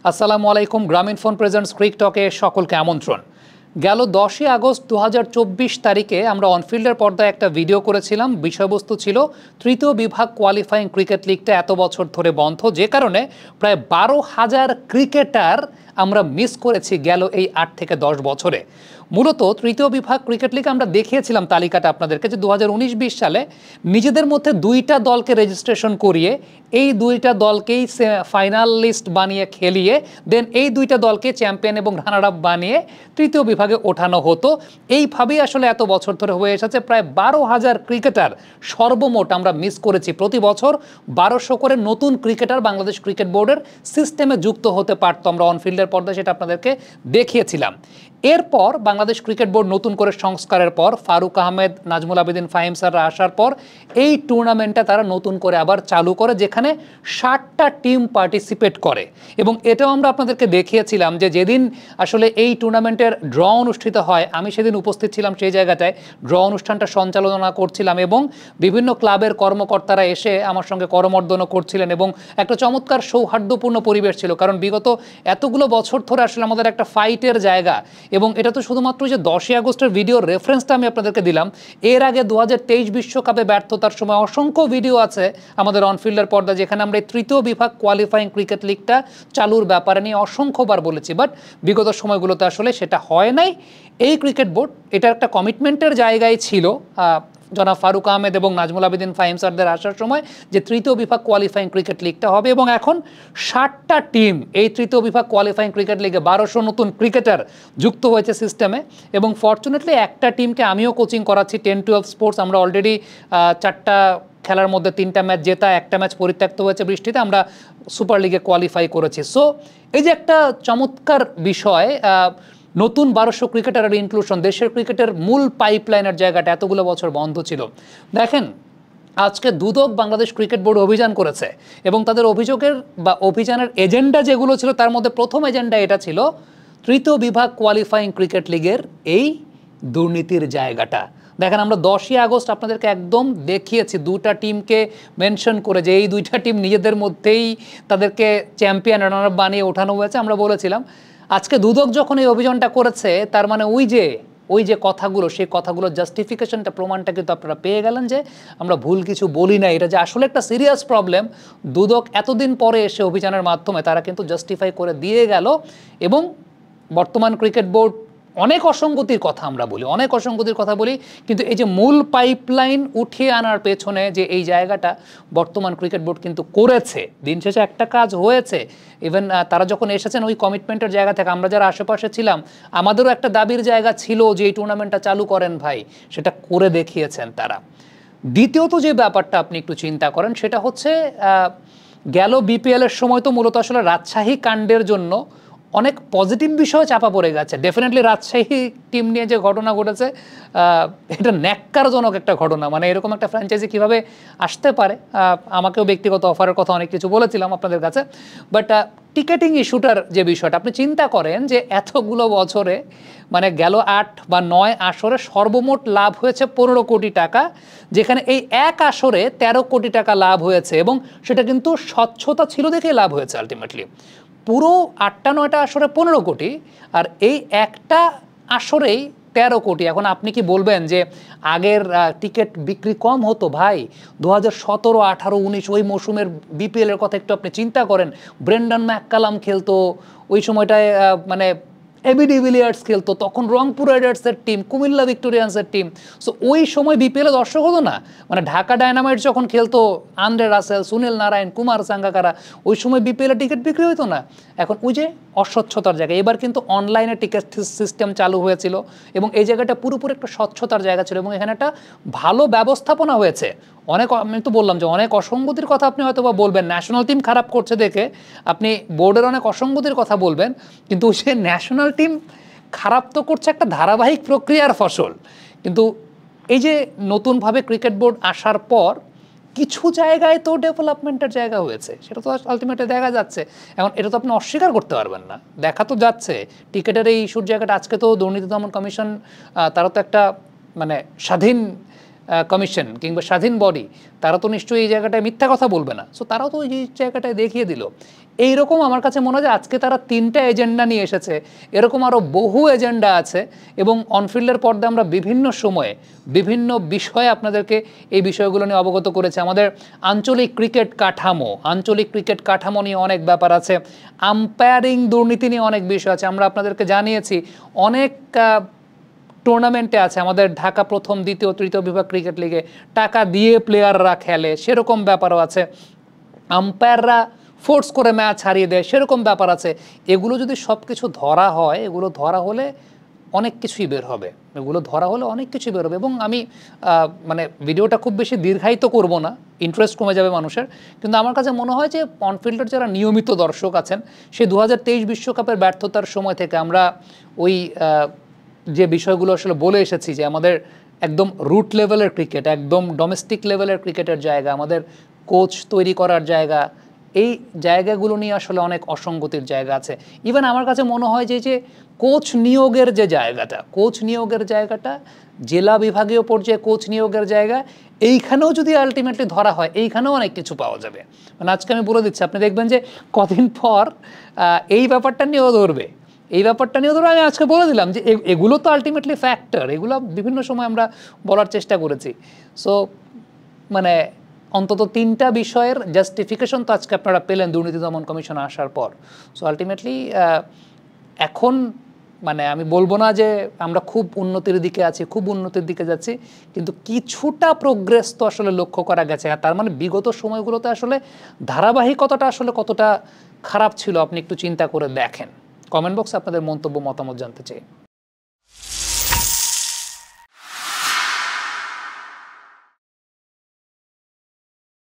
আসসালামু আলাইকুম। গ্রামীণ ফোন প্রেজেন্টস ক্রিক টকে সকলকে আমন্ত্রণ। গেল 10ই আগস্ট 2024 তারিখে আমরা অনফিল্ডের পর্দায় একটা ভিডিও করেছিলাম। বিষয়বস্তু ছিল তৃতীয় বিভাগ কোয়ালিফাইং ক্রিকেট লিগটা এত বছর ধরে বন্ধ, যে কারণে প্রায় 12,000 ক্রিকেটার আমরা মিস করেছি গেল এই 8 থেকে 10 বছরে। মূলত তৃতীয় বিভাগ ক্রিকেট লিগ আমরা দেখিয়েছিলাম তালিকাটা আপনাদেরকে, যে 2019-20 সালে নিজেদের মধ্যে দুইটা দলকে রেজিস্ট্রেশন করিয়ে এই দুইটা দলকেই ফাইনাল লিস্ট বানিয়ে খেলিয়ে দেন এই দুইটা দলকে চ্যাম্পিয়ন এবং রানার আপ বানিয়ে তৃতীয় বিভাগে ওঠানো হতো। এইভাবেই আসলে এত বছর ধরে হয়ে এসেছে। প্রায় 12,000 ক্রিকেটার সর্বমোট আমরা মিস করেছি। প্রতি বছর 1200 করে নতুন ক্রিকেটার বাংলাদেশ ক্রিকেট বোর্ডের সিস্টেমে যুক্ত হতে পারতো। আমরা অনফিল্ডের পর্দায় সেটা আপনাদেরকে দেখিয়েছিলাম। এরপর বাংলাদেশ ক্রিকেট বোর্ড নতুন করে সংস্কারের পর ফারুক আহমেদ, নাজমুল আবেদিন ফাহিম স্যাররা আসার পর এই টুর্নামেন্টটা তারা নতুন করে আবার চালু করে, যেখানে 60টা টিম পার্টিসিপেট করে। এবং এটাও আমরা আপনাদেরকে দেখিয়েছিলাম যে যেদিন আসলে এই টুর্নামেন্টের ড্র অনুষ্ঠিত হয়, আমি সেদিন উপস্থিত ছিলাম সেই জায়গাটায়, ড্র অনুষ্ঠানটা সঞ্চালনা করছিলাম এবং বিভিন্ন ক্লাবের কর্মকর্তারা এসে আমার সঙ্গে করমর্দনও করছিলেন এবং একটা চমৎকার সৌহার্দ্যপূর্ণ পরিবেশ ছিল। কারণ বিগত এতগুলো বছর ধরে আসলে আমাদের একটা ফাইটের জায়গা। এবং এটা তো শুধুমাত্র যে 10ই আগস্টের ভিডিওর রেফারেন্সটা আমি আপনাদেরকে দিলাম, এর আগে 2023 বিশ্বকাপে ব্যর্থতার সময় অসংখ্য ভিডিও আছে আমাদের অনফিল্ডের পর্দা, যেখানে আমরা এই তৃতীয় বিভাগ কোয়ালিফাইং ক্রিকেট লিগটা চালুর ব্যাপারে নিয়ে অসংখ্যবার বলেছি। বাট বিগত সময়গুলোতে আসলে সেটা হয় নাই। এই ক্রিকেট বোর্ড এটা একটা কমিটমেন্টের জায়গায় ছিল জনাব ফারুক আহমেদ এবং নাজমুল আবেদিন ফাহিম স্যারদের আসার সময়, যে তৃতীয় বিভাগ কোয়ালিফাইং ক্রিকেট লিগটা হবে। এবং এখন 60টা টিম এই তৃতীয় বিভাগ কোয়ালিফাইং ক্রিকেট লিগে, 1200 নতুন ক্রিকেটার যুক্ত হয়েছে সিস্টেমে। এবং ফরচুনেটলি একটা টিমকে আমিও কোচিং করাচ্ছি, 10-12 স্পোর্টস। আমরা অলরেডি 4টা খেলার মধ্যে 3টা ম্যাচ জেতা, একটা ম্যাচ পরিত্যক্ত হয়েছে বৃষ্টিতে, আমরা সুপার লিগে কোয়ালিফাই করেছি। সো এই যে একটা চমৎকার বিষয়, নতুন 1200 ক্রিকেটারের ইনক্লুশন, দেশের ক্রিকেটের মূল পাইপলাইনের জায়গাটা এতগুলো বছর বন্ধ ছিল। দেখেন, আজকে দুদক বাংলাদেশ ক্রিকেট বোর্ড অভিযান করেছে এবং তাদের অভিযোগের বা অভিযানের এজেন্ডা যেগুলো ছিল, তার মধ্যে প্রথম এজেন্ডা এটা ছিল তৃতীয় বিভাগ কোয়ালিফাইং ক্রিকেট লিগের এই দুর্নীতির জায়গাটা। দেখেন, আমরা 10ই আগস্ট আপনাদেরকে একদম দেখিয়েছি দুটা টিমকে মেনশন করে, যে এই দুইটা টিম নিজেদের মধ্যেই তাদেরকে চ্যাম্পিয়ন রানার আপ বানিয়ে ওঠানো হয়েছে। আমরা বলেছিলাম আজকে দুদক যখন এই অভিযানটা করেছে, তার মানে ওই যে কথাগুলো, সেই কথাগুলোর জাস্টিফিকেশনটা, প্রমাণটা কিন্তু আপনারা পেয়ে গেলেন যে আমরা ভুল কিছু বলি না। এটা যে আসলে একটা সিরিয়াস প্রবলেম, দুদক এতদিন পরে এসে অভিযানের মাধ্যমে তারা কিন্তু জাস্টিফাই করে দিয়ে গেল। এবং বর্তমান ক্রিকেট বোর্ড অনেক অসঙ্গতির কথা আমরা বলি, অনেক অসঙ্গতির কথা বলি, কিন্তু এই যে মূল পাইপলাইন উঠিয়ে আনার পেছনে যে এই জায়গাটা বর্তমান ক্রিকেট বোর্ড কিন্তু করেছে, দিন শেষে একটা কাজ হয়েছে। ইভেন তারা যখন এসেছেন ওই কমিটমেন্টের জায়গা থেকে, আমরা যারা আশেপাশে ছিলাম আমাদেরও একটা দাবির জায়গা ছিল যে এই টুর্নামেন্টটা চালু করেন ভাই, সেটা করে দেখিয়েছেন তারা। দ্বিতীয়ত যে ব্যাপারটা আপনি একটু চিন্তা করেন, সেটা হচ্ছে গেল বিপিএলের সময় তো মূলত আসলে রাজশাহী কাণ্ডের জন্য অনেক পজিটিভ বিষয় চাপা পড়ে গেছে। ডেফিনেটলি রাজশাহী টিম নিয়ে যে ঘটনা ঘটেছে, এটা ন্যাক্কারজনক একটা ঘটনা। মানে এরকম একটা ফ্র্যাঞ্চাইজি কীভাবে আসতে পারে, আমাকেও ব্যক্তিগত অফারের কথা অনেক কিছু বলেছিলাম আপনাদের কাছে। বাট টিকেটিং ইস্যুটার যে বিষয়টা, আপনি চিন্তা করেন যে এতগুলো বছরে, মানে গেল 8 বা 9 আসরে সর্বমোট লাভ হয়েছে 15 কোটি টাকা, যেখানে এই এক আসরে 13 কোটি টাকা লাভ হয়েছে। এবং সেটা কিন্তু স্বচ্ছতা ছিল দেখেই লাভ হয়েছে আলটিমেটলি। পুরো 8টা-9টা আসরে 15 কোটি, আর এই একটা আসরেই 13 কোটি। এখন আপনি কি বলবেন যে আগের টিকিট বিক্রি কম হতো? ভাই, 2017, 18, 19 ওই মৌসুমের বিপিএলের কথা একটু আপনি চিন্তা করেন। ব্রেন্ডন ম্যাককালাম খেলতো ওই সময়টায়, মানে এবি ডিভিলিয়ার্স খেলতো, তখন রংপুর রাইডার্সের টিম, কুমিল্লা ভিক্টোরিয়ান্সের টিম। সো ওই সময় বিপিএলে দর্শক হতো না। মানে ঢাকা ডায়নামাইট যখন খেলতো, আন্দ্রে রাসেল, সুনীল নারায়ণ, কুমার সাঙ্গাকারা, ওই সময় বিপিএলে টিকিট বিক্রি হতো না। এখন ওই যে অস্বচ্ছতার জায়গা, এবার কিন্তু অনলাইনে টিকিট সিস্টেম চালু হয়েছিল এবং এই জায়গাটা পুরোপুরি একটা স্বচ্ছতার জায়গা ছিল এবং এখানে একটা ভালো ব্যবস্থাপনা হয়েছে। আমি তো বললাম যে অনেক অসঙ্গতির কথা আপনি হয়তো বা বলবেন, ন্যাশনাল টিম খারাপ করছে দেখে আপনি বোর্ডের অনেক অসঙ্গতির কথা বলবেন, কিন্তু সে ন্যাশনাল টিম খারাপ তো করছে একটা ধারাবাহিক প্রক্রিয়ার ফসল। কিন্তু এই যে নতুনভাবে ক্রিকেট বোর্ড আসার পর কিছু জায়গায় তো ডেভেলপমেন্টের জায়গা হয়েছে, সেটা তো আলটিমেটলি দেখা যাচ্ছে। এখন এটা তো আপনি অস্বীকার করতে পারবেন না, দেখা তো যাচ্ছে। টিকিটের এই ইস্যুর জায়গাটা, আজকে তো দুর্নীতি দমন কমিশন, তারা তো একটা মানে স্বাধীন কমিশন কিংবা স্বাধীন বডি, তারা তো নিশ্চয়ই এই জায়গাটায় মিথ্যা কথা বলবে না। সো তারাও তো এই জায়গাটায় দেখিয়ে দিল। এইরকম আমার কাছে মনে হয় যে আজকে তারা 3টা এজেন্ডা নিয়ে এসেছে, এরকম আরও বহু এজেন্ডা আছে, এবং অনফিল্ডের পর্দায় আমরা বিভিন্ন সময়ে বিভিন্ন বিষয়ে আপনাদেরকে এই বিষয়গুলো নিয়ে অবগত করেছে। আমাদের আঞ্চলিক ক্রিকেট কাঠামো নিয়ে অনেক ব্যাপার আছে, আম্পায়ারিং দুর্নীতি নিয়ে অনেক বিষয় আছে। আমরা আপনাদেরকে জানিয়েছি অনেক টুর্নামেন্টে আছে, আমাদের ঢাকা প্রথম, দ্বিতীয়, তৃতীয় বিভাগ ক্রিকেট লিগে টাকা দিয়ে প্লেয়াররা খেলে, সেরকম ব্যাপারও আছে। আম্পায়াররা ফোর্স করে ম্যাচ হারিয়ে দেয়, সেরকম ব্যাপার আছে। এগুলো যদি সব কিছু ধরা হয়, এগুলো ধরা হলে অনেক কিছুই বের হবে, এবং আমি মানে ভিডিওটা খুব বেশি দীর্ঘায়িত করব না, ইন্টারেস্ট কমে যাবে মানুষের। কিন্তু আমার কাছে মনে হয় যে অনফিল্ডের যারা নিয়মিত দর্শক আছেন, সেই 2023 বিশ্বকাপের ব্যর্থতার সময় থেকে আমরা ওই যে বিষয়গুলো আসলে বলে এসেছি, যে আমাদের একদম রুট লেভেলের ক্রিকেট, একদম ডোমেস্টিক লেভেলের ক্রিকেটের জায়গা, আমাদের কোচ তৈরি করার জায়গা, এই জায়গাগুলো নিয়ে আসলে অনেক অসঙ্গতির জায়গা আছে। ইভেন আমার কাছে মনে হয় যে কোচ নিয়োগের যে জায়গাটা, জেলা বিভাগীয় পর্যায়ে কোচ নিয়োগের জায়গা, এইখানেও যদি আলটিমেটলি ধরা হয়, এইখানেও অনেক কিছু পাওয়া যাবে। মানে আজকে আমি বলে দিচ্ছি, আপনি দেখবেন যে কদিন পর এই ব্যাপারটা নিয়েও ধরবে। আমি আজকে বলে দিলাম যে এগুলো তো আলটিমেটলি ফ্যাক্টর, এগুলো বিভিন্ন সময় আমরা বলার চেষ্টা করেছি। সো মানে অন্তত 3টা বিষয়ের জাস্টিফিকেশন তো আজকে আপনারা পেলেন দুর্নীতি দমন কমিশন আসার পর। সো আলটিমেটলি এখন মানে আমি বলবো না যে আমরা খুব উন্নতির দিকে যাচ্ছি, কিন্তু কিছুটা প্রোগ্রেস তো আসলে লক্ষ্য করা গেছে। তার মানে বিগত সময়গুলোতে আসলে ধারাবাহিকতাটা আসলে কতটা খারাপ ছিল আপনি একটু চিন্তা করে দেখেন। কমেন্ট বক্সে আপনাদের মন্তব্য, মতামত জানতে চাই।